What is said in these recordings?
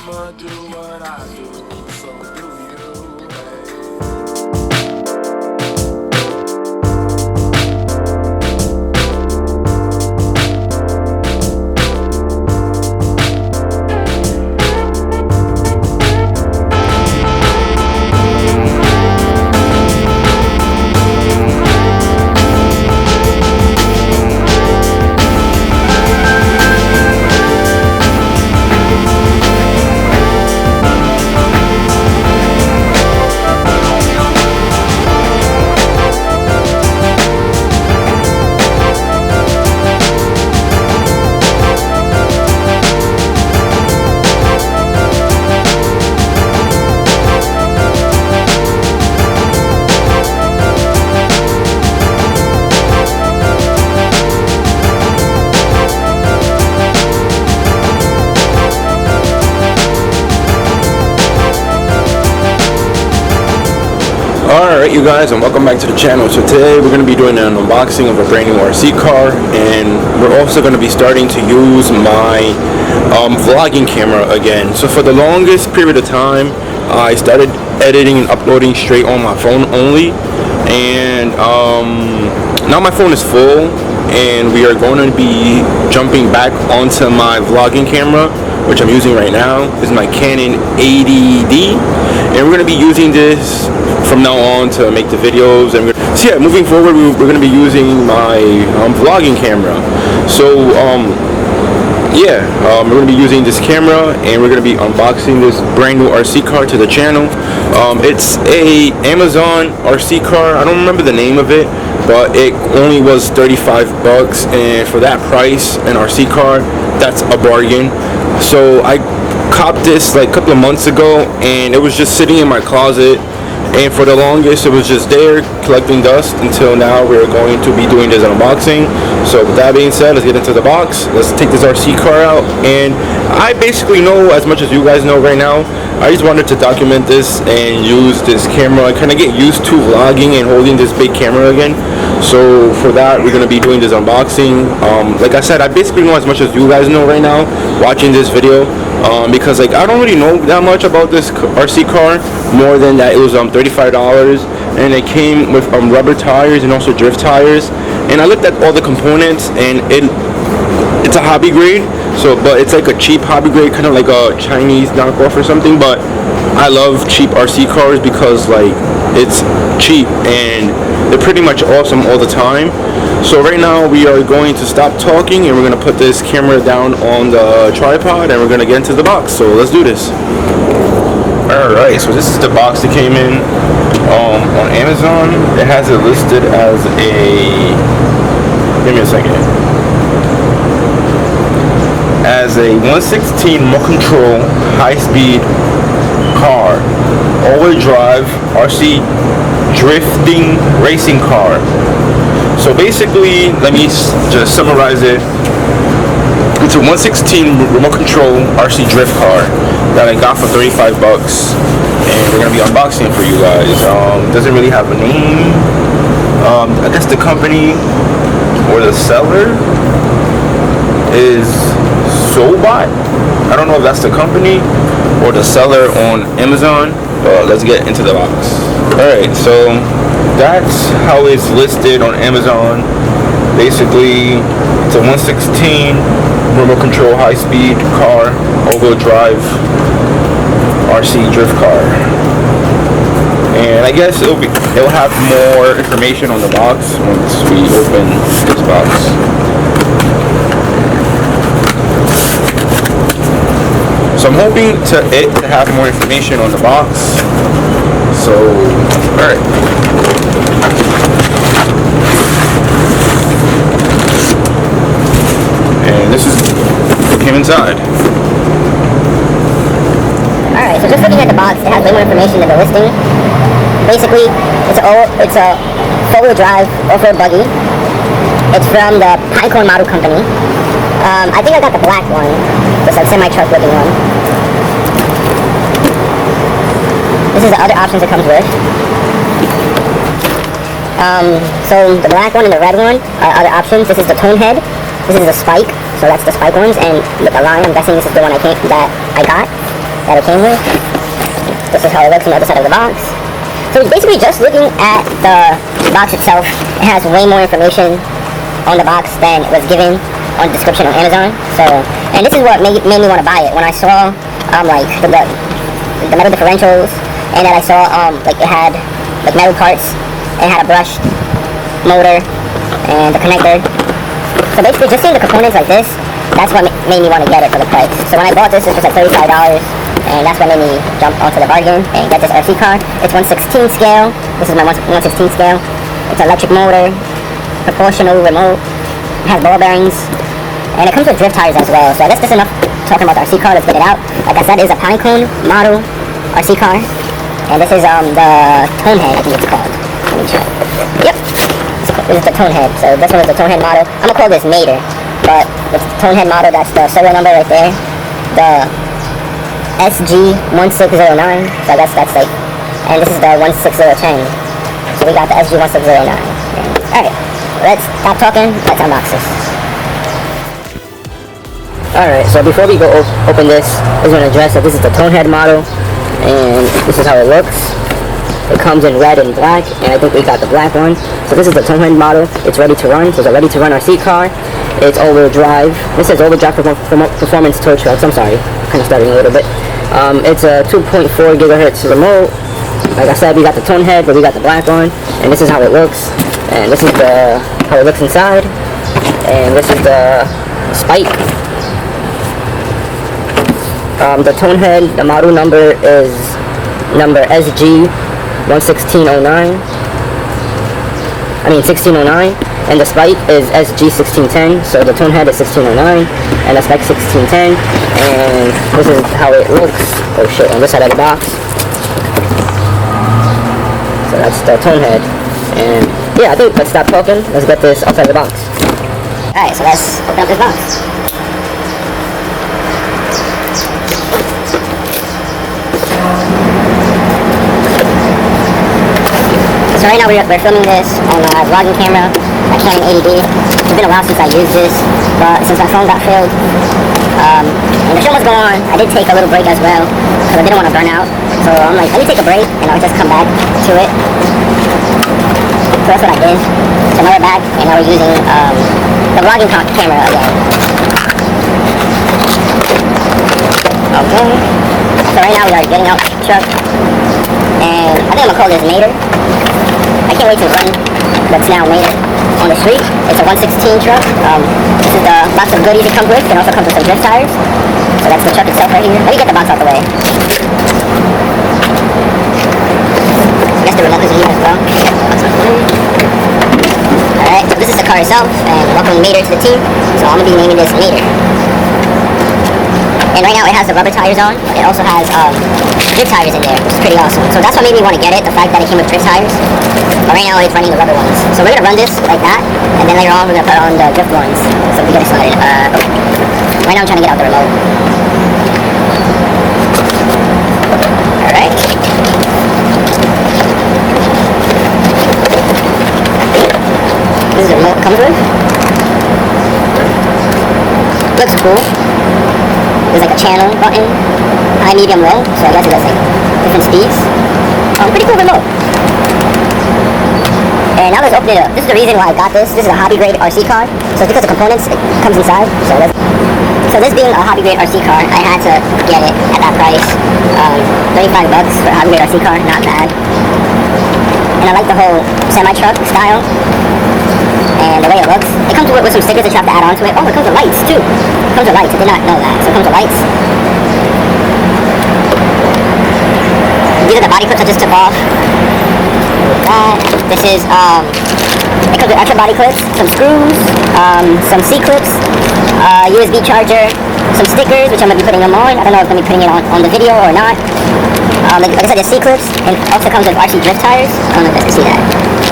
I'ma do what I do, so do you, Alright you guys, and welcome back to the channel. So today we're going to be doing an unboxing of a brand new RC car, and we're also going to be starting to use my vlogging camera again. So for the longest period of time I started editing and uploading straight on my phone only, and now my phone is full and we are going to be jumping back onto my vlogging camera, which I'm using right now. This is my Canon 80D, and we're going to be using this from now on to make the videos. And so yeah, moving forward we're going to be using my vlogging camera. So we're going to be using this camera, and we're going to be unboxing this brand new RC car to the channel. It's a Amazon RC car. I don't remember the name of it, but it only was 35 bucks, and for that price, an RC car, that's a bargain. So I copped this like a couple of months ago, and it was just sitting in my closet, and for the longest it was just there collecting dust until now we're going to be doing this unboxing. So with that being said, let's get into the box. Let's take this RC car out, and I basically know as much as you guys know right now. I just wanted to document this and use this camera and kind of get used to vlogging and holding this big camera again. So for that we're going to be doing this unboxing. Like I said, I basically know as much as you guys know right now watching this video, because like I don't really know that much about this RC car, more than that it was $35, and it came with rubber tires and also drift tires. And I looked at all the components, and it's a hobby grade, but it's like a cheap hobby grade, kind of like a Chinese knockoff or something. But I love cheap RC cars because like it's cheap and they're pretty much awesome all the time. So right now we are going to stop talking, and we're going to put this camera down on the tripod, and we're going to get into the box. So let's do this. Alright, so this is the box that came in on Amazon. It has it listed as give me a second, as a 116 remote control high-speed car, all-wheel drive RC drifting racing car. So basically, let me just summarize it. It's a 116 remote control RC drift car that I got for 35 bucks, and we're gonna be unboxing it for you guys. Doesn't really have a name. I guess the company or the seller is Sobot. I don't know if that's the company or the seller on Amazon, but let's get into the box. Alright, so that's how it's listed on Amazon. Basically, it's a 116 remote control high-speed car, all-wheel drive RC drift car. And I guess it'll have more information on the box once we open this box. So I'm hoping to have more information on the box. So, alright. And this is what came inside. Alright, so just looking at the box, it has way more information than the listing. Basically, it's a four-wheel drive off-road buggy. It's from the Pinecone Model Company. I think I got the black one, just a semi-truck looking one. This is the other options it comes with. So the black one and the red one are other options. This is the tone head. This is the spike. So that's the spike ones. And with the line, I'm guessing this is the one that I got. that it came with. This is how it looks on the other side of the box. So basically just looking at the box itself, it has way more information on the box than was given on the description on Amazon. So, and this is what made me want to buy it. When I saw like the metal differentials, and then I saw like it had like metal parts, and it had a brushed motor and the connector. So basically just seeing the components like this, that's what made me want to get it for the price. So when I bought this, it was like $35, and that's what made me jump onto the bargain and get this RC car. It's 1/16 scale. This is my 1/16 scale. It's an electric motor, proportional remote. It has ball bearings, and it comes with drift tires as well. So I guess this is enough talking about the RC car. Let's get it out. Like I said, it is a Pinecone model RC car, and this is the Tonehead, I think it's called. Let me check. Yep. This is the Tonehead. So this one is the Tonehead model. I'm gonna call this MATAR, but the Tonehead model, that's the serial number right there. The SG1609. So I guess that's like, and this is the 16010. So we got the SG1609. Alright, let's stop talking. Let's unbox this. Alright, so before we go open this, I just want to address that this is the Tonehead model, and this is how it looks. It comes in red and black, and I think we got the black one. So this is the Tonehead model. It's ready to run. So it's a ready to run RC car. It's all-wheel drive. This says all-wheel drive performance tow trucks. I'm sorry, kind of starting a little bit. It's a 2.4 gigahertz remote. Like I said, we got the Tonehead, but we got the black one, and this is how it looks. And this is how it looks inside. And this is the spike. The Tonehead, the model number is number SG1609. 1609, and the spike is SG1610. So the Tonehead is 1609, and the spike 1610. And this is how it looks. Oh shit! On this side of the box. So that's the Tonehead. And yeah, I think let's stop talking. Let's get this outside the box. All right, so let's open up this box. So right now we're filming this on a vlogging camera, a Canon 80D. It's been a while since I used this, but since my phone got filled, and the show must go on, I did take a little break as well, because I didn't want to burn out. So I'm like, let me take a break, and I'll just come back to it. So that's what I did. So now we're back, and now we're using the vlogging camera again. Okay. So right now we are getting out the truck, and I think I'm going to call this MATAR. I can't wait to run that's now MATAR on the street. It's a 1/16 truck. This is the box of goodies it comes with. It also comes with some drift tires. So that's the truck itself right here. Let me get the box out the way. I guess the remote is in here as well. Alright, so this is the car itself, and welcome MATAR to the team. So I'm going to be naming this MATAR. And right now it has the rubber tires on, but it also has drift tires in there, which is pretty awesome. So that's what made me want to get it, the fact that it came with drift tires. But right now it's running the rubber ones. So we're going to run this like that, and then later on we're going to put on the drift ones. So we get excited. Right now I'm trying to get out the remote. Alright. This is the remote it comes with. Looks cool. There's like a channel button, high, medium, low, so I guess it does like different speeds. Pretty cool remote. And now let's open it up. This is the reason why I got this. This is a hobby grade RC car, so it's because the components it comes inside. So this being a hobby grade RC car, I had to get it at that price. $35 for a hobby grade RC car, not bad. And I like the whole semi-truck style. And the way it looks, it comes with some stickers that you have to add on to it. Oh, it comes with lights too. It comes with lights, I did not know that. So it comes with lights. These are the body clips I just took off. This is, it comes with extra body clips, some screws, some C-clips, USB charger, some stickers, which I'm going to be putting them on. I don't know if I'm going to be putting it on the video or not. Like I said, there's C-clips, and it also comes with RC drift tires. I don't know if you guys can see that.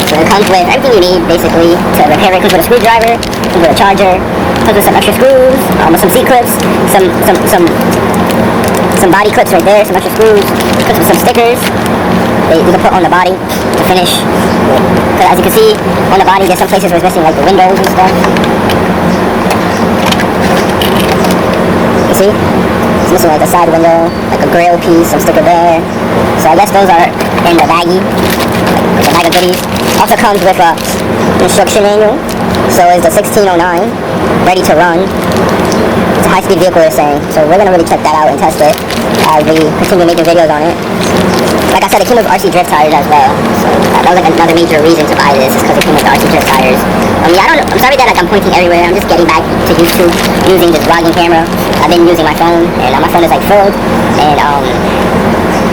So it comes with everything you need, basically, to repair it. It comes with a screwdriver, it comes with a charger, it comes with some extra screws, with some C-clips, some body clips right there, some extra screws, it comes with some stickers that you can put on the body to finish. Because as you can see, on the body, there's some places where it's missing, like the windows and stuff. You see? It's missing like the side window, like a grill piece, some sticker there. So I guess those are in the baggie, like the bag of goodies. Also comes with a instruction manual. So is the 1609 ready to run. It's a high-speed vehicle, they're saying. So we're gonna really check that out and test it as we continue making videos on it. Like I said, it came with RC drift tires as well. So that was like another major reason to buy this, is because it came with RC drift tires. Yeah, I don't know. I'm sorry that like I'm pointing everywhere. I'm just getting back to YouTube using this vlogging camera. I've been using my phone, and my phone is like filled. And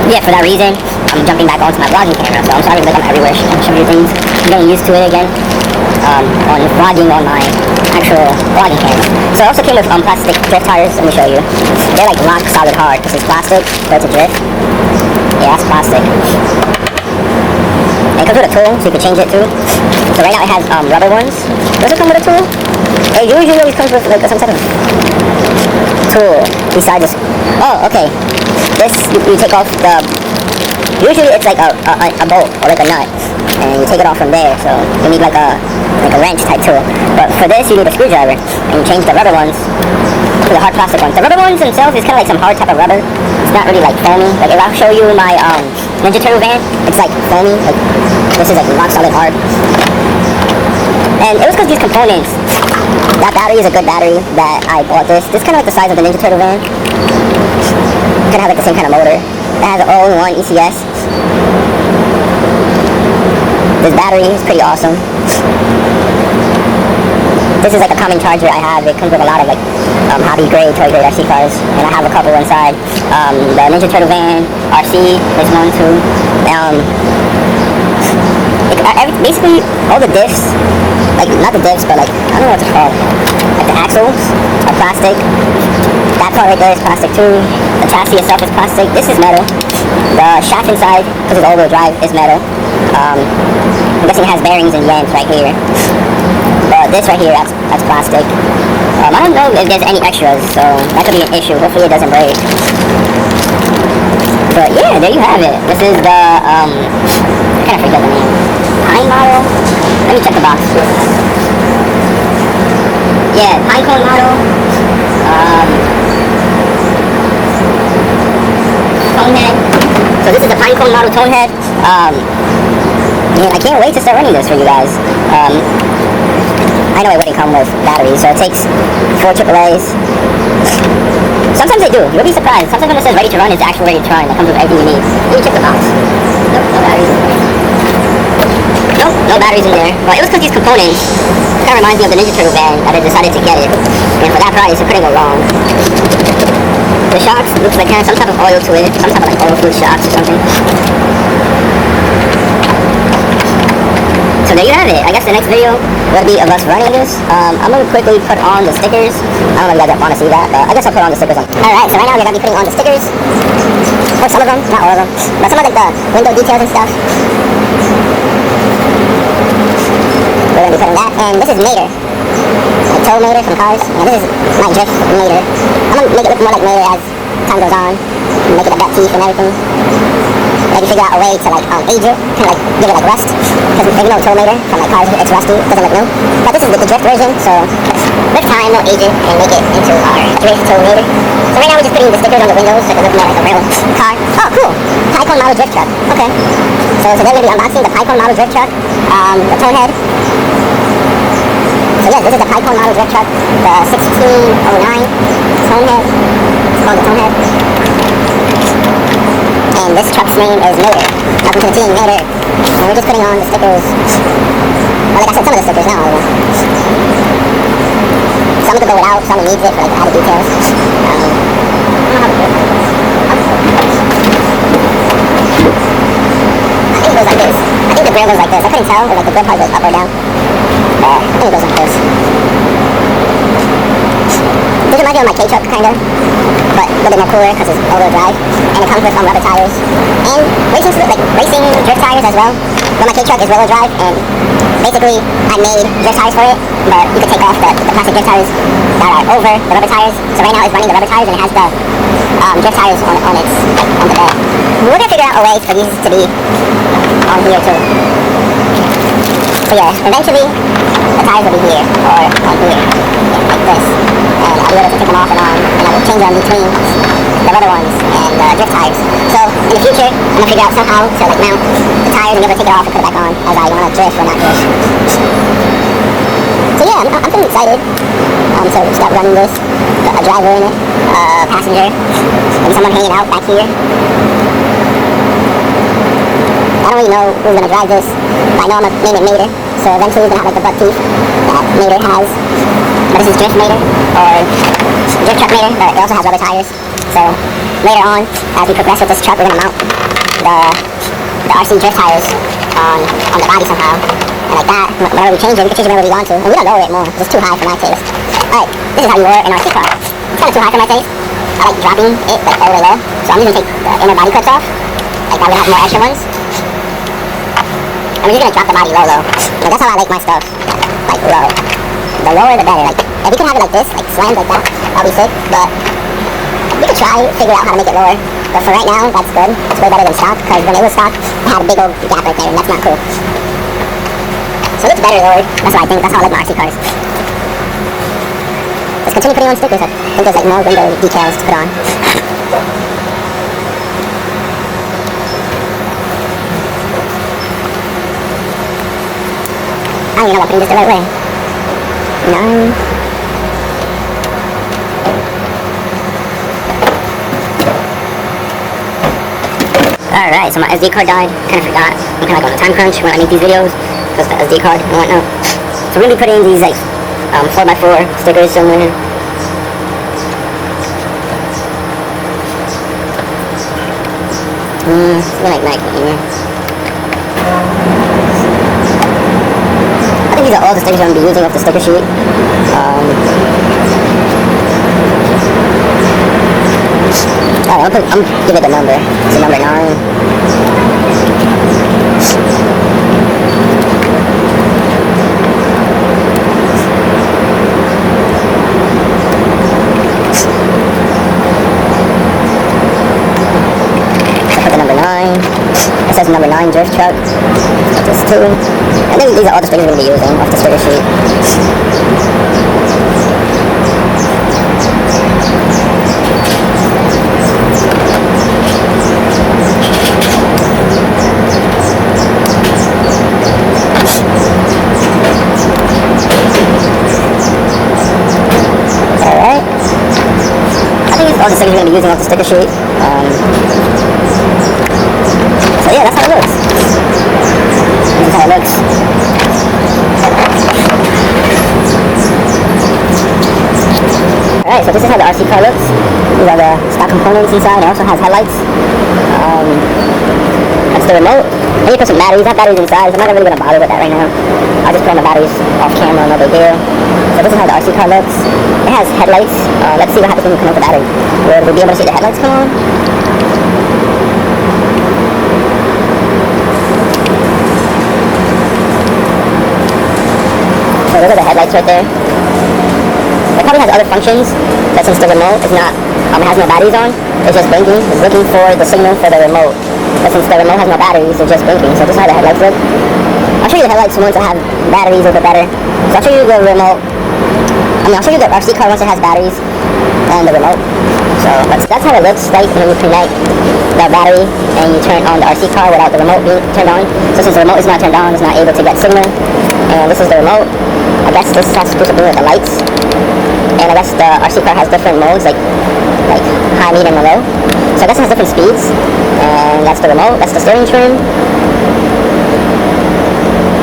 yeah, for that reason, I'm jumping back onto my vlogging camera. So I'm sorry that I'm everywhere showing you things. I'm getting used to it again. On vlogging on my actual vlogging camera. So it also came with plastic drift tires. Let me show you. They're like rock solid hard because it's plastic, but it's a drift. Yeah, that's plastic. And it comes with a tool, so you can change it too. So right now it has rubber ones. Does it come with a tool? It usually always comes with like some type of tool besides this. Oh, okay. This you take off the. Usually it's like a bolt or like a nut, and you take it off from there. So you need like a wrench type tool. But for this you need a screwdriver, and you change the rubber ones to the hard plastic ones. The rubber ones themselves is kind of like some hard type of rubber. It's not really like foamy. Like if I'll show you my Ninja Turtle van, it's like foamy. Like this is like rock solid hard. And it was because these components. That battery is a good battery that I bought this. This is kind of like the size of the Ninja Turtle van. It's gonna have like the same kind of motor. It has an all-in-one ECS. This battery is pretty awesome. This is like a common charger I have. It comes with a lot of like hobby grade, toy grade RC cars, and I have a couple inside. The Ninja Turtle van RC, there's one too. Basically all the diffs, like not the diffs, but like I don't know what it's called. Like the axles are plastic. That part right there is plastic too. The chassis itself is plastic. This is metal. The shaft inside, because it's all-wheel drive, is metal. I'm guessing it has bearings and ends right here. But this right here, that's plastic. I don't know if there's any extras, so that could be an issue. Hopefully it doesn't break. But yeah, there you have it. This is the, I kind of forget the name. Pine model? Let me check the box. Yeah, pine cone model. Tone head. So this is a pine cone model tone head. Man, I can't wait to start running this for you guys. I know it wouldn't come with batteries, so it takes 4 AAAs. Sometimes they do. You'll be surprised. Sometimes when it says ready to run, it's actually ready to run. It comes with everything you need. Let me check the box. Nope, no batteries in there. Nope, no batteries in there. But it was because these components kind of reminds me of the Ninja Turtle van that I decided to get it. And for that price, it couldn't go wrong. The shocks looks like it has some type of oil to it. Some type of like oil fluid shocks or something. So there you have it. I guess the next video will be of us running this. I'm going to quickly put on the stickers. I don't know if you guys want to see that, but I guess I'll put on the stickers on. Alright, so right now we're going to be putting on the stickers. Or some of them, not all of them. But some of like the window details and stuff. We're going to be putting that. And this is MATAR. Like tow MATAR from cars. And this is my drift MATAR. I'm going to make it look more like MATAR as time goes on. Make it a butt teeth and everything. Like you figure out a way to like age it, kind of like give it like rust. Because if you know tow MATAR from like cars, it's rusty, it doesn't look new. But this is the drift version, so with time we'll age it and make it into our drift tow MATAR. So right now we're just putting the stickers on the windows so it looks more like a real car. Oh, cool! Pycon model drift truck. Okay. So today we're gonna be unboxing the Pycon model drift truck, the tone head. So yes, this is the Pycon model drift truck, the 1609 tone head. It's called the tone head. And this truck's name is MATAR. Welcome to the team, MATAR. And we're just putting on the stickers. Well, like I said, some of the stickers, not all of them. Some could go without, some needs it for like added details. I think it goes like this. I think the grill goes like this. I couldn't tell if like the grill part goes up or down. I think it goes like this. This reminds me of my K-truck, kinda, but a little bit more cooler because it's all-wheel drive, and it comes with rubber tires and racing drift tires as well. But my K-truck is wheel-wheel drive, and basically I made drift tires for it, but you could take off the plastic drift tires that are over the rubber tires. So right now it's running the rubber tires, and it has the drift tires on the bed. We're gonna figure out a way for these to be on here too. So yeah, eventually the tires will be here or on here, like this. And I'll be able to take them off and on, and I will change them between the rubber ones and the drift tires. So in the future, I'm gonna figure out somehow to like mount the tires and be able to take it off and put it back on as I want to drift or not drift. So yeah, I'm pretty excited to start running this. A driver in it, a passenger, and someone hanging out back here. I don't really know who's gonna drive this, but I know I'm gonna name it Mater. So eventually he's gonna have like the butt teeth that Mater has. But this is Drift Mater, or Drift Truck Mater, but it also has rubber tires. So later on, as we progress with this truck, we're gonna mount the RC drift tires on the body somehow. And like that, whenever we change it, we can change it whenever we want to. And we don't lower it more, because it's too high for my taste. Alright, this is how you lower an RC car. It's kind of too high for my taste. I like dropping it like all the way low. So I'm just gonna take the inner body clips off. Like that, we're gonna have more extra ones. And we're just gonna drop the body low. Like that's how I like my stuff. Like low. The lower the better. Like if we can have it like this, like slammed like that, that'll be sick. But we could try figure out how to make it lower. But for right now, that's good. It's way better than stock, because when it was stock, it had a big old gap right there, and that's not cool. So it looks better lowered. That's what I think. That's how I like my RC cars. Let's continue putting on stickers. I think there's like more window decals to put on. I don't even know if I'm putting this the right way. 9. Alright, so my SD card died. Kind of forgot. I'm kind of like on a time crunch when I make these videos, because the SD card and whatnot. So we're going to be putting these like 4x4 stickers somewhere. Something like that here. I think these are all the stickers I'm going to be using off the sticker sheet. Alright, I'm giving it the number. It's number 9. It says number 9 drift truck. This too. And then these are all the stickers we're going to be using off the sticker sheet. Alright. I think it's all the stickers we're going to be using off the sticker sheet. So yeah, that's how it looks. This is how it looks. Alright, so this is how the RC car looks. These are the stock components inside. It also has headlights. That's the remote. And you put some batteries. I have batteries inside, so I'm not really going to bother with that right now. I'll just put on the batteries off camera, no big deal. So this is how the RC car looks. It has headlights. Let's see what happens when we connect the battery. Will we be able to see the headlights come on? So those are the headlights right there. It probably has other functions, but since the remote is not, it has no batteries on, it's just blinking. It's looking for the signal for the remote. But since the remote has no batteries, it's just blinking. So this is how the headlights look. I'll show you the headlights once I have batteries a little bit better. So I'll show you the remote. I'll show you the RC car once it has batteries and the remote. So that's how it looks like when you connect the battery and you turn on the RC car without the remote being turned on. So since the remote is not turned on, it's not able to get signal. And this is the remote. I guess this has supposed to be with the lights. And I guess the RC car has different modes, like high, medium, and low. So I guess it has different speeds. And that's the remote. That's the steering trim.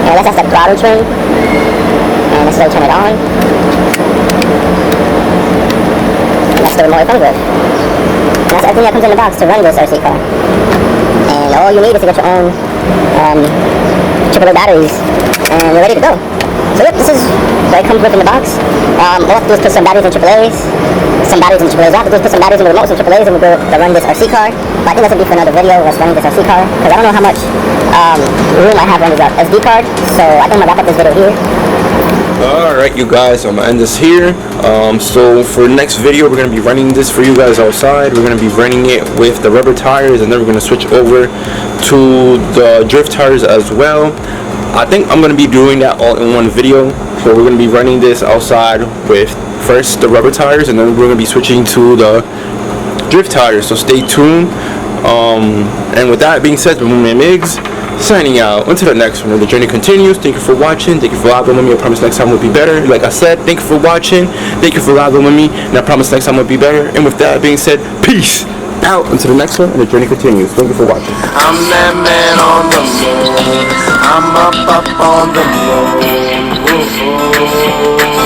And I guess that's the throttle trim. And this is how you turn it on. And that's the remote it comes with. And that's everything that comes in the box to run this RC car. And all you need is to get your own AAA batteries, and you're ready to go. So yep, this is what it comes with in the box. All I have to do is put some batteries in AAA's, some batteries in AAA's. All I have to do is put some batteries in the remotes in AAA's, and we'll go to run this RC car. But I think that's going to be for another video of us running this RC car, because I don't know how much room I have on this SD card. So I think I'm going to wrap up this video here. Alright you guys, I'm gonna end this here. So for the next video we're gonna be running this for you guys outside. We're gonna be running it with the rubber tires, and then we're gonna switch over to the drift tires as well. I think I'm gonna be doing that all in one video. So we're gonna be running this outside with first the rubber tires, and then we're gonna be switching to the drift tires. So stay tuned. And with that being said, my man Miggs signing out. Until the next one, the journey continues. Thank you for watching. Thank you for vibing with me. I promise next time will be better. Like I said, thank you for watching. Thank you for vibing with me, and I promise next time will be better. And with that being said, peace out. Until the next one, and the journey continues. Thank you for watching. I'm that man on the moon. I'm up on the moon. Whoa, whoa.